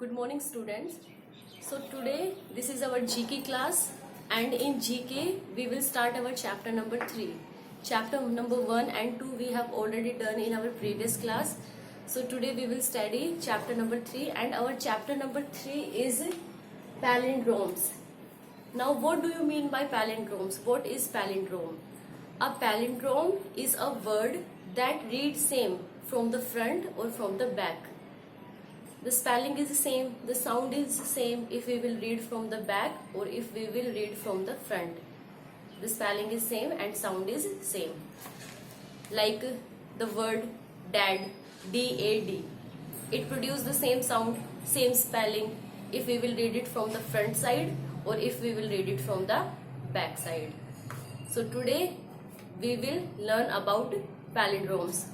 Good morning, students. So today this is our GK class, and in GK we will start our chapter number 3. Chapter number 1 and 2 we have already done in our previous class. So today we will study chapter number 3, and our chapter number 3 is palindromes. Now what do you mean by palindromes? What is palindrome? A palindrome is a word that reads same from the front or from the back. The spelling is the same, the sound is the same if we will read from the back or if we will read from the front. The spelling is same and sound is same. Like the word dad, D-A-D. It produces the same sound, same spelling if we will read it from the front side or if we will read it from the back side. So today we will learn about palindromes.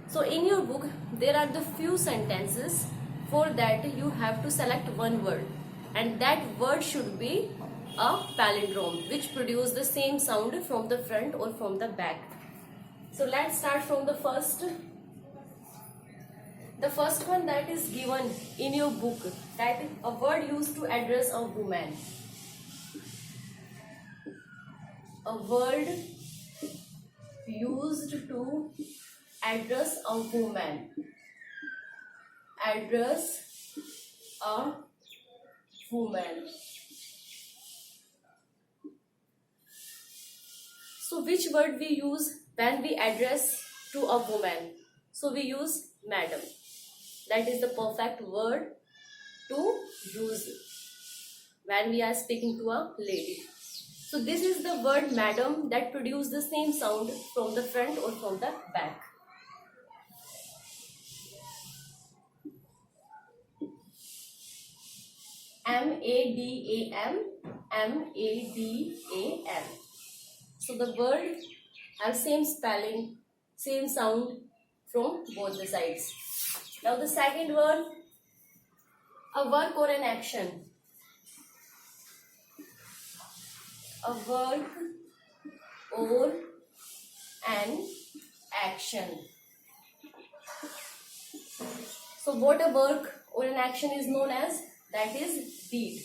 So in your book there are the few sentences. For that you have to select one word, and that word should be a palindrome which produce the same sound from the front or from the back. So let's start from the first. The first one that is given in your book, that is a word used to address a woman. A word used to address a woman. Address a woman. So which word we use when we address to a woman? So we use madam. That is the perfect word to use when we are speaking to a lady. So this is the word madam that produces the same sound from the front or from the back. M-A-D-A-M, M-A-D-A-M. So the word have same spelling, same sound from both the sides. Now the second word, a work or an action. A work or an action. So what a work or an action is known as? That is deed.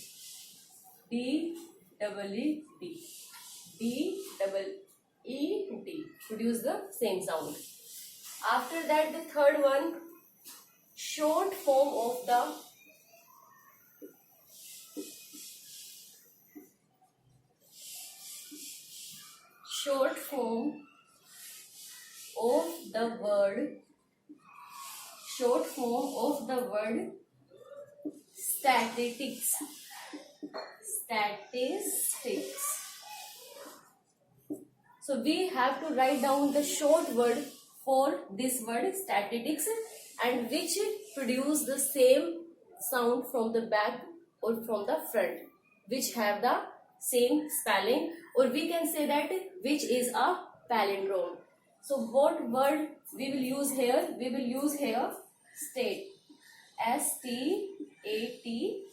D-E-E-D. D-E-E-D. Produce the same sound. After that, the third one, short form of the word. Short form of the word statistics. Statistics. So we have to write down the short word for this word statistics, and which produce the same sound from the back or from the front, which have the same spelling, or we can say that which is a palindrome. So what word we will use here? We will use here state. S-T-A-T-S.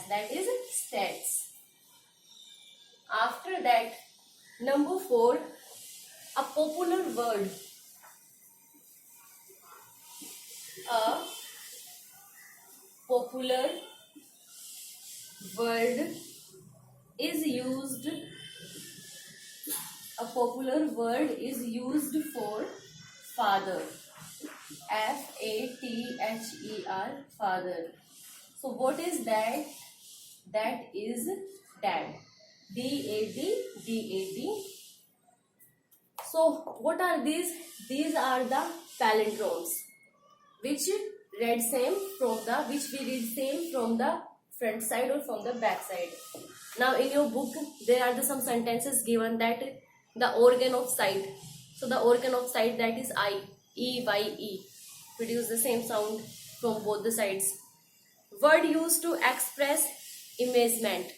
That is stats. After that, number 4, a popular word. A popular word is used. A popular word is used for father. F-A-T-H-E-R, father. So what is that? That is dad. D-A-D, So what are these? These are the palindromes which we read same from the front side or from the back side. Now in your book there are some sentences given that the organ of sight. So the organ of sight, that is eye. E-Y-E. Produce the same sound from both the sides. Word used to express amazement.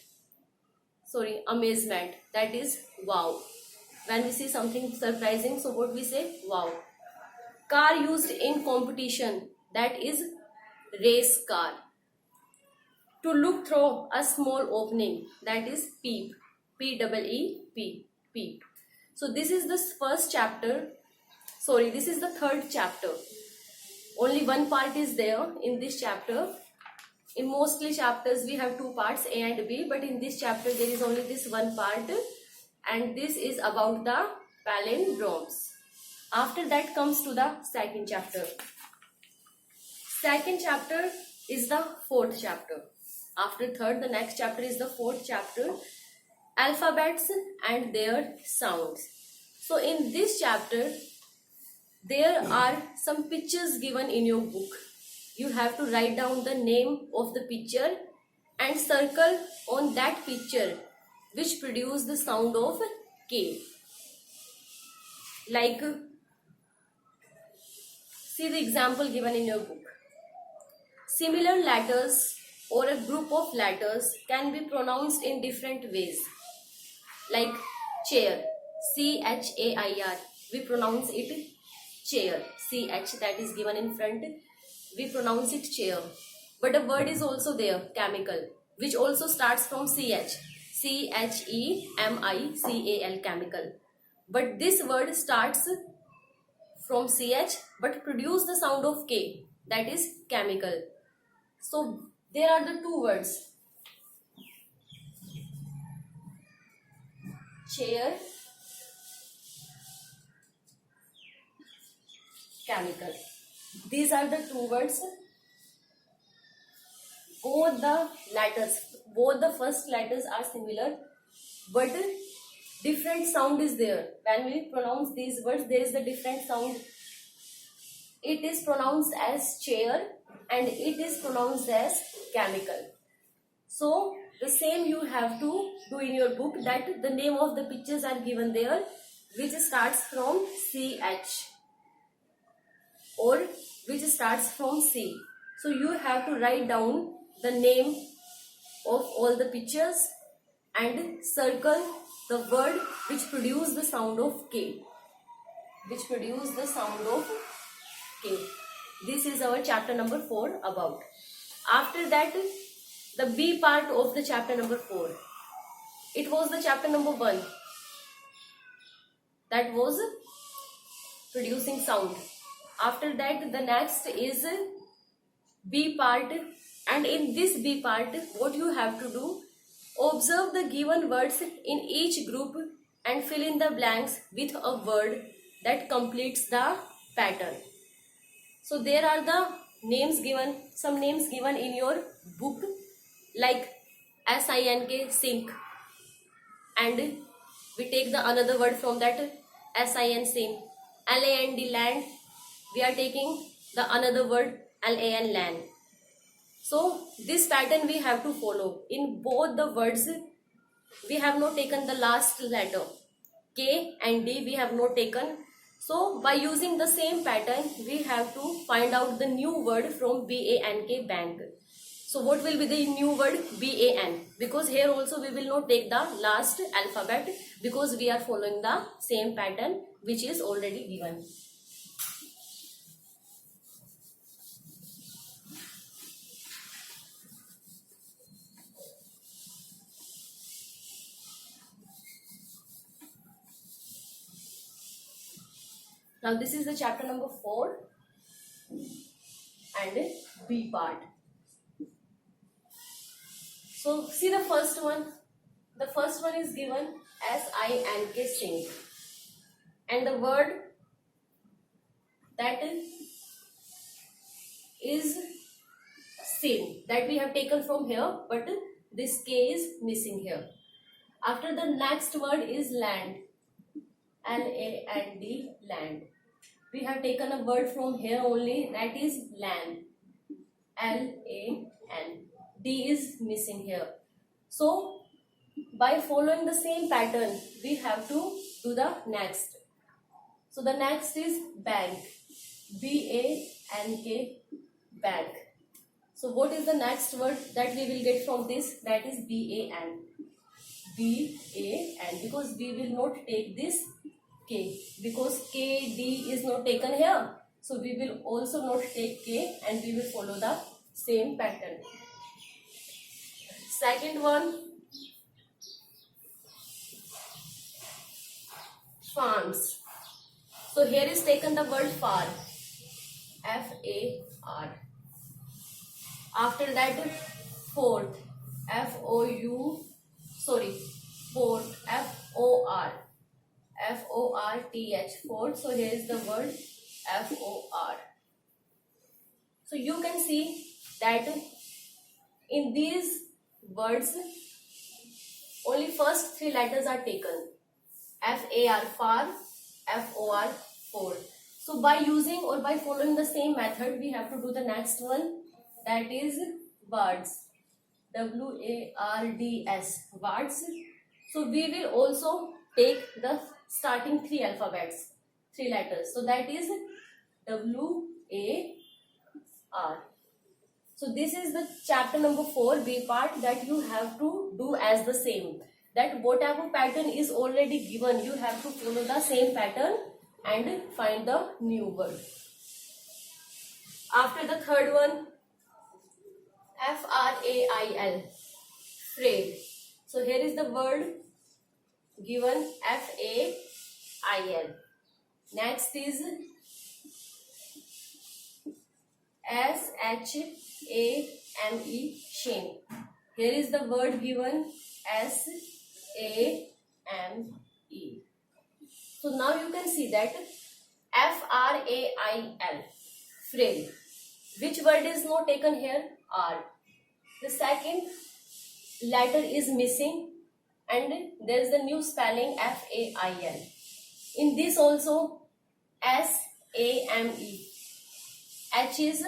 That is wow. When we see something surprising, so what we say? Wow. Car used in competition. That is race car. To look through a small opening. That is peep. P-E-E-P. Peep. So this is the first chapter. This is the third chapter. Only one part is there in this chapter. In mostly chapters we have two parts, A and B, but in this chapter there is only this one part, and this is about the palindromes. After that comes to the second chapter. Second chapter is the fourth chapter. After third, the next chapter is the fourth chapter, alphabets and their sounds. So in this chapter, there are some pictures given in your book. You have to write down the name of the picture and circle on that picture which produce the sound of K. Like, see the example given in your book. Similar letters or a group of letters can be pronounced in different ways. Like chair, C-H-A-I-R, we pronounce it chair. C-H, that is given in front, we pronounce it chair. But a word is also there, chemical, which also starts from C-H. C-H-E-M-I-C-A-L, chemical. But this word starts from CH but produce the sound of K, that is chemical. So there are the two words, chair, chemical. These are the two words. Both the letters, both the first letters are similar, but different sound is there. When we pronounce these words, there is the different sound. It is pronounced as chair and it is pronounced as chemical. So the same you have to do in your book, that the name of the pictures are given there, which starts from CH or which starts from C. So you have to write down the name of all the pictures and circle the word which produce the sound of K. Which produce the sound of K. This is our chapter number 4 about. After that, the B part of the chapter number 4. It was the chapter number 1. That was producing sound. After that, the next is B part, and in this B part, what you have to do, observe the given words in each group and fill in the blanks with a word that completes the pattern. So there are the names given, some names given in your book, like SINK, sink, and we take the another word from that, SIN, sink. LAND, land, we are taking the another word, LAN, land. So this pattern we have to follow. In both the words, we have not taken the last letter. K and D we have not taken. So by using the same pattern, we have to find out the new word from BANK, bank. So what will be the new word? BAN. Because here also we will not take the last alphabet, because we are following the same pattern which is already given. Now this is the chapter number 4 and B part. So see the first one. The first one is given SINK, sink. And the word that is sin, that we have taken from here, but this K is missing here. After the next word is land. LAND, land. We have taken a word from here only, that is LAN. LAN. D is missing here. So by following the same pattern, we have to do the next. So the next is bank. BANK, bank. So what is the next word that we will get from this? That is BAN. BAN, because we will not take this K, because KD is not taken here. So we will also not take K and we will follow the same pattern. Second one, farms. So here is taken the word far. FAR. After that, fourth, F-O-U, sorry, fourth, F-O-R, F-O-R-T-H, fourth. So here is the word F-O-R. So you can see that in these words, only first three letters are taken. F-A-R, far, F-O-R, for. So by using or by following the same method, we have to do the next one, that is words. W-A-R-D-S, words. So we will also take the starting three alphabets, three letters. So that is W-A-R. So this is the chapter number 4, B part, that you have to do as the same. That whatever pattern is already given, you have to follow the same pattern and find the new word. After the third one, F-R-A-I-L, frail. So here is the word given, F-A-I-L. Next is S-H-A-M-E, shame. Here is the word given, S-A-M-E. So now you can see that F-R-A-I-L, frail. Which word is not taken here? R. The second letter is missing and there is the new spelling, F-A-I-L. In this also, S-A-M-E. H is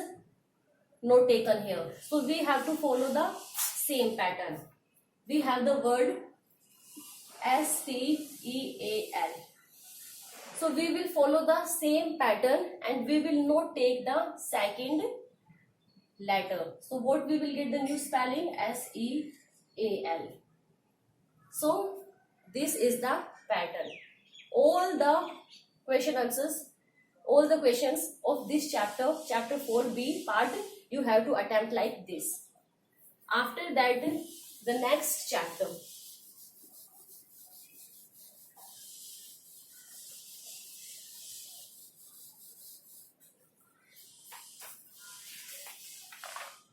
not taken here. So we have to follow the same pattern. We have the word S-T-E-A-L. So we will follow the same pattern and we will not take the second letter. So what we will get the new spelling, S-E-A-L. So this is the pattern. All the question answers, all the questions of this chapter, chapter 4b part, you have to attempt like this. After that, the next chapter.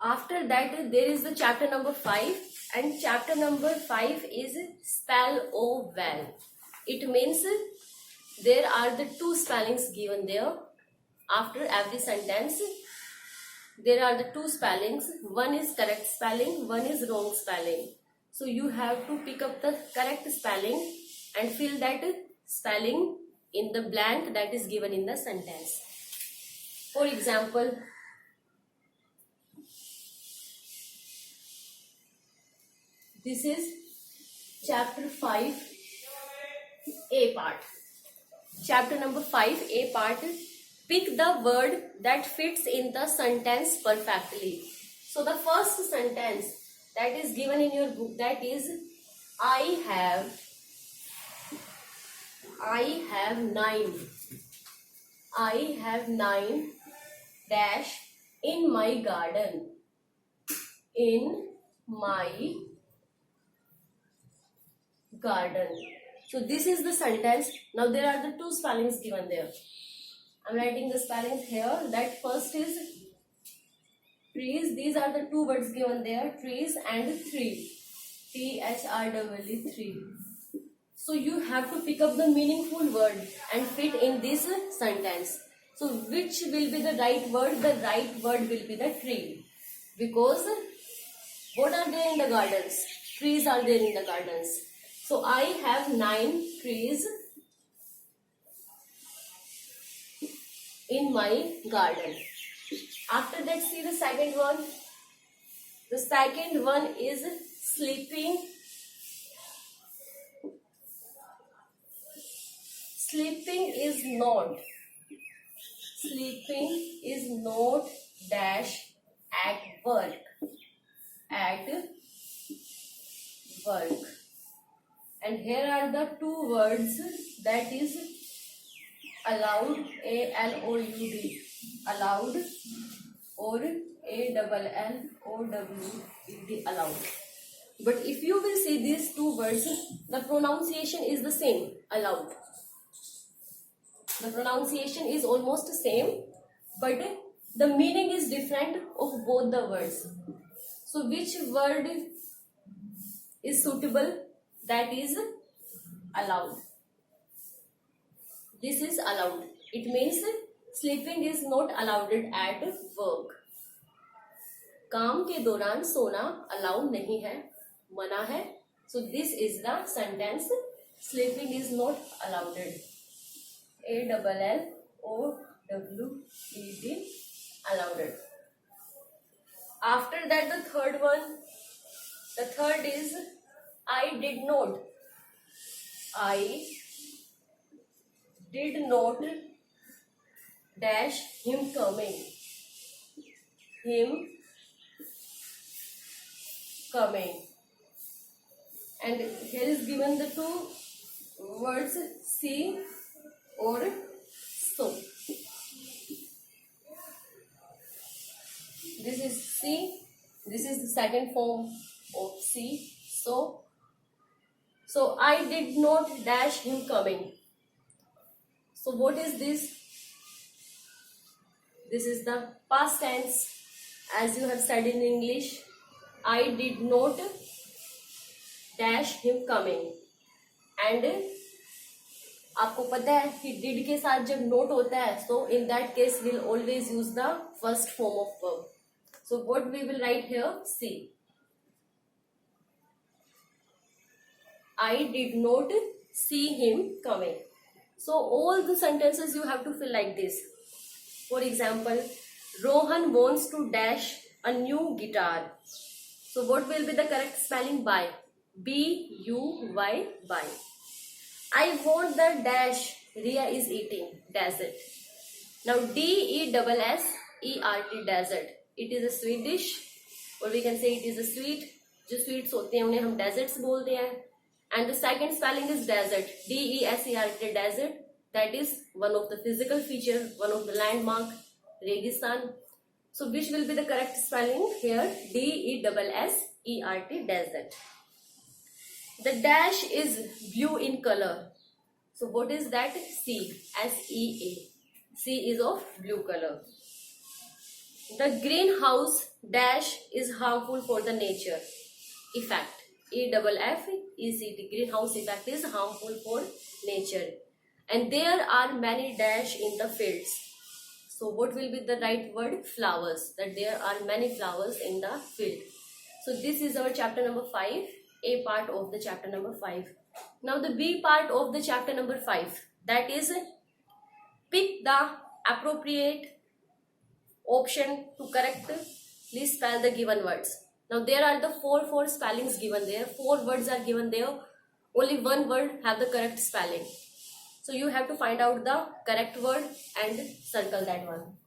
After that, there is the chapter number 5, and chapter number 5 is spell o well. It means there are the two spellings given there. After every sentence, there are the two spellings. One is correct spelling, one is wrong spelling. So you have to pick up the correct spelling and fill that spelling in the blank that is given in the sentence. For example, this is chapter 5, A part. Chapter number 5, A part. Pick the word that fits in the sentence perfectly. So the first sentence that is given in your book, that is, I have 9. I have 9 dash in my garden. In my garden. So this is the sentence. Now there are the two spellings given there. I'm writing the spellings here. That first is trees. These are the two words given there, trees and three. T-H-R-E-E, three. So you have to pick up the meaningful word and fit in this sentence. So which will be the right word? The right word will be the tree. Because what are there in the gardens? Trees are there in the gardens. So I have 9 trees in my garden. After that, see the second one. The second one is sleeping. Sleeping is not. Sleeping is not dash at work. At work. And here are the two words, that is allowed, A-L-O-U-D, allowed, or A-L-L-O-W-E-D, allowed. But if you will see these two words, the pronunciation is the same, allowed. The pronunciation is almost the same, but the meaning is different of both the words. So which word is suitable? That is allowed. This is allowed. It means sleeping is not allowed at work. काम के दौरान सोना allowed नहीं है, मना है. So this is the sentence. Sleeping is not allowed. ALLOWED, allowed. After that, the third one. The third is I did not. I did not dash him coming. Him coming. And here is given the two words see or so. This is see. This is the second form of see. So I did not dash him coming. So what is this? This is the past tense, as you have said in English. I did not dash him coming. And आपको पता है कि did के साथ जब not होता है, so in that case we'll always use the first form of verb. So what we will write here? See. I did not see him coming. So all the sentences you have to fill like this. For example, Rohan wants to dash a new guitar. So what will be the correct spelling? Buy. B-U-Y, buy. I want the dash Ria is eating. Desert. Now D-E-S-S-E-R-T, desert. It is a sweet dish, or we can say it is a sweet. जो sweets होते हैं उन्हें हम deserts बोलते हैं. And the second spelling is desert. D-E-S-E-R-T, desert. That is one of the physical features, one of the landmark, Registan. So which will be the correct spelling here? D-E-S-S-E-R-T, desert. The dash is blue in color. So what is that? Sea. S-E-A. Sea is of blue color. The greenhouse dash is harmful for the nature. Effect. E-F-F-E-C-T. Greenhouse effect is harmful for nature. And there are many dash in the fields. So what will be the right word? Flowers. That there are many flowers in the field. So this is our chapter number 5. A part of the chapter number 5. Now the B part of the chapter number 5. That is, pick the appropriate option to correctly spell the given words. Now there are the four spellings given there. 4 words are given there. Only one word have the correct spelling. So you have to find out the correct word and circle that one.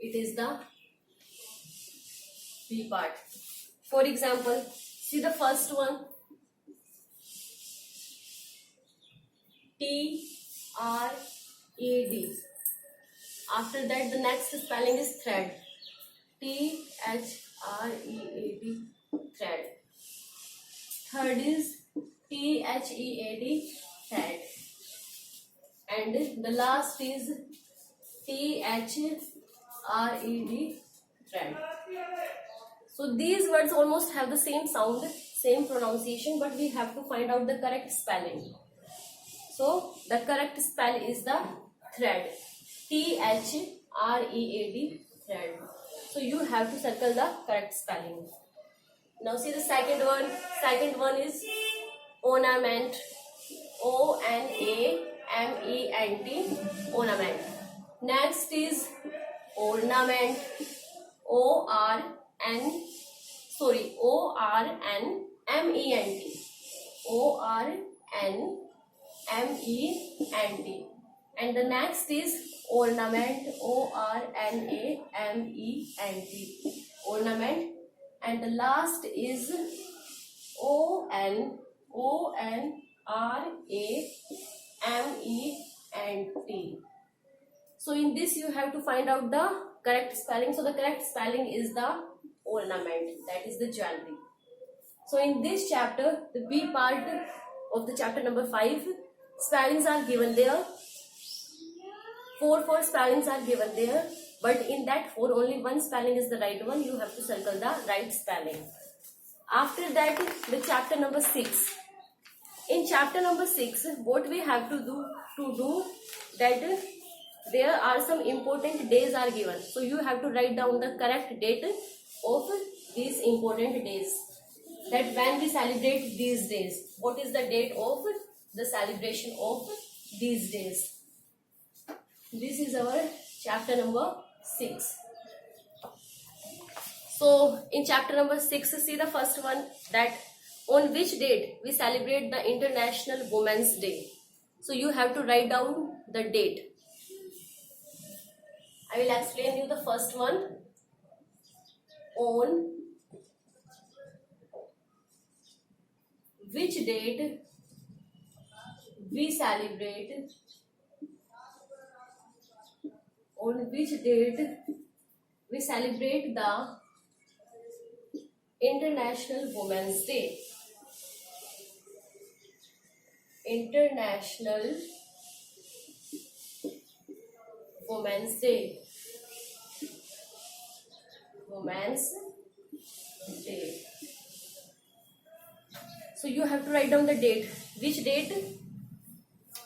It is the B part. For example, see the first one. T-R-E-D. After that, the next spelling is thread. T-H-R-E-A-D, thread. Third is T-H-E-A-D, thread. And the last is T-H-R-E-D, thread. So these words almost have the same sound, same pronunciation, but we have to find out the correct spelling. So the correct spell is the thread. T-H-R-E-A-D, thread. So you have to circle the correct spelling. Now see the second one. Second one is ornament. O-N-A-M-E-N-T, ornament. Next is ornament. O-R-N-M-E-N-T. O-R-N-M-E-N-T. And the next is ornament. O-R-N-A-M-E-N-T. Ornament. And the last is O-N-O-N-R-A-M-E-N-T. So in this you have to find out the correct spelling. So the correct spelling is the ornament. That is the jewelry. So in this chapter, the B part of the chapter number 5, spellings are given there. Four spellings are given there, but in that 4 only one spelling is the right one. You have to circle the right spelling. After that, the chapter number 6. In chapter number 6, what we have to do that there are some important days are given. So you have to write down the correct date of these important days. That when we celebrate these days, what is the date of the celebration of these days? This is our chapter number 6. So in chapter number 6, see the first one, that on which date we celebrate the International Women's Day. So you have to write down the date. I will explain you the first one. On which date we celebrate, the International Women's Day. International Women's Day. Women's Day. So you have to write down the date. Which date?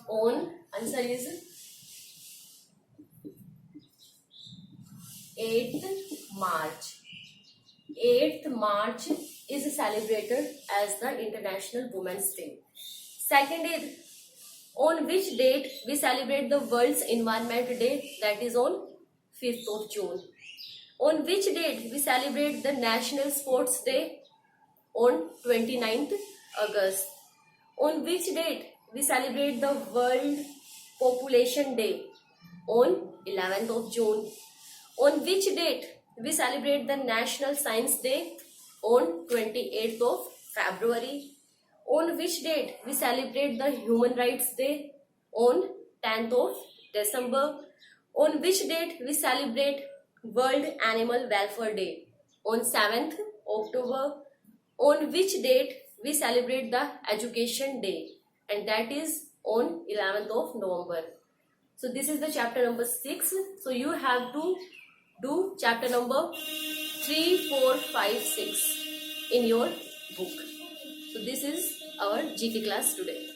On, answer is 8th March. 8th March is celebrated as the International Women's Day. Second is, on which date we celebrate the World's Environment Day, that is on 5th of June. On which date we celebrate the National Sports Day, on 29th August. On which date we celebrate the World Population Day, on 11th of June. On which date we celebrate the National Science Day, on 28th of February. On which date we celebrate the Human Rights Day, on 10th of December. On which date we celebrate World Animal Welfare Day, on 7th October. On which date we celebrate the Education Day, and that is on 11th of November. So this is the chapter number 6. So you have to do chapter number 3, 4, 5, 6 in your book. So this is our GK class today.